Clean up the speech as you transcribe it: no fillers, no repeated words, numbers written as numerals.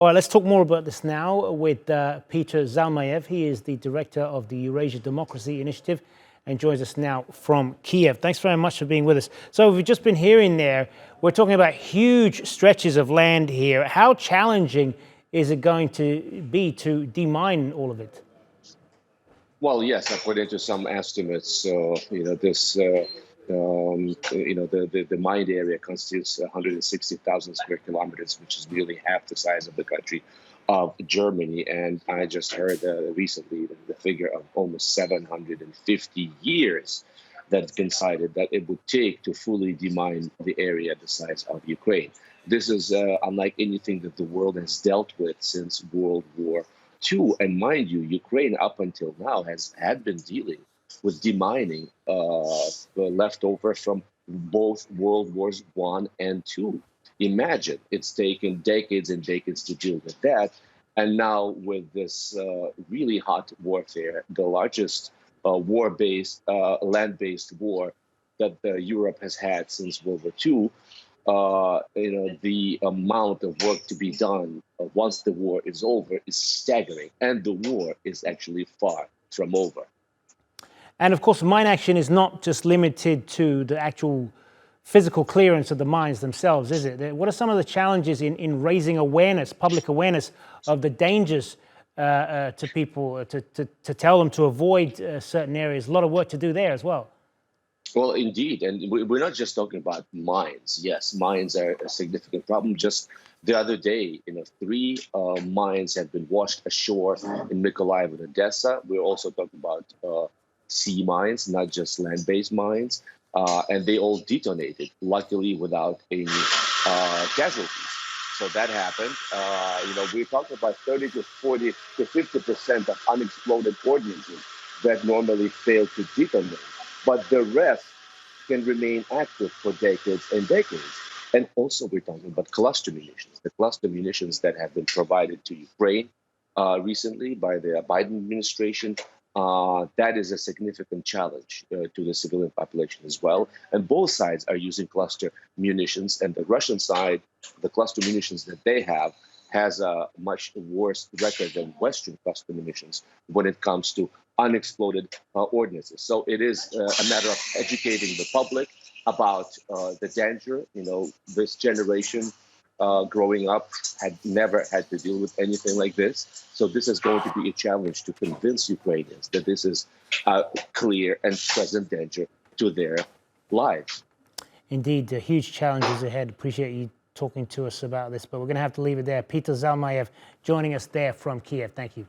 All right, let's talk more about this now with Peter Zalmayev. He is the director of the Eurasia Democracy Initiative and joins us now from Kiev. Thanks very much for being with us. So we've just been hearing there, we're talking about huge stretches of land here. How challenging is it going to be to demine all of it? Well, yes, according to some estimates, the mined area constitutes 160,000 square kilometers, which is nearly half the size of the country of Germany. And I just heard recently the figure of almost 750 years that's been cited that it would take to fully demine the area the size of Ukraine. This is unlike anything that the world has dealt with since World War II. And mind you, Ukraine up until now had been dealing with demining leftover from both World Wars I and II. Imagine it's taken decades and decades to deal with that. And now with this really hot warfare, the largest war-based, land-based war that Europe has had since World War II, the amount of work to be done once the war is over is staggering. And the war is actually far from over. And of course, mine action is not just limited to the actual physical clearance of the mines themselves, is it? What are some of the challenges in raising awareness, public awareness of the dangers to people, to tell them to avoid certain areas? A lot of work to do there as well. Well, indeed. And we're not just talking about mines. Yes, mines are a significant problem. Just the other day, 3 mines have been washed ashore in Mykolaiv and Odessa. We're also talking about sea mines, not just land-based mines. And they all detonated, luckily without any casualties. So that happened. We're talking about 30 to 40 to 50% of unexploded ordnances that normally fail to detonate. But the rest can remain active for decades and decades. And also we're talking about cluster munitions, the cluster munitions that have been provided to Ukraine recently by the Biden administration. That is a significant challenge to the civilian population as well. And both sides are using cluster munitions. And the Russian side, the cluster munitions that they have, has a much worse record than Western cluster munitions when it comes to unexploded ordnances. So it is a matter of educating the public about the danger. This generation growing up had never had to deal with anything like this. So this is going to be a challenge to convince Ukrainians that this is a clear and present danger to their lives. Indeed, huge challenges ahead. Appreciate you talking to us about this, but we're going to have to leave it there. Peter Zalmayev joining us there from Kiev. Thank you.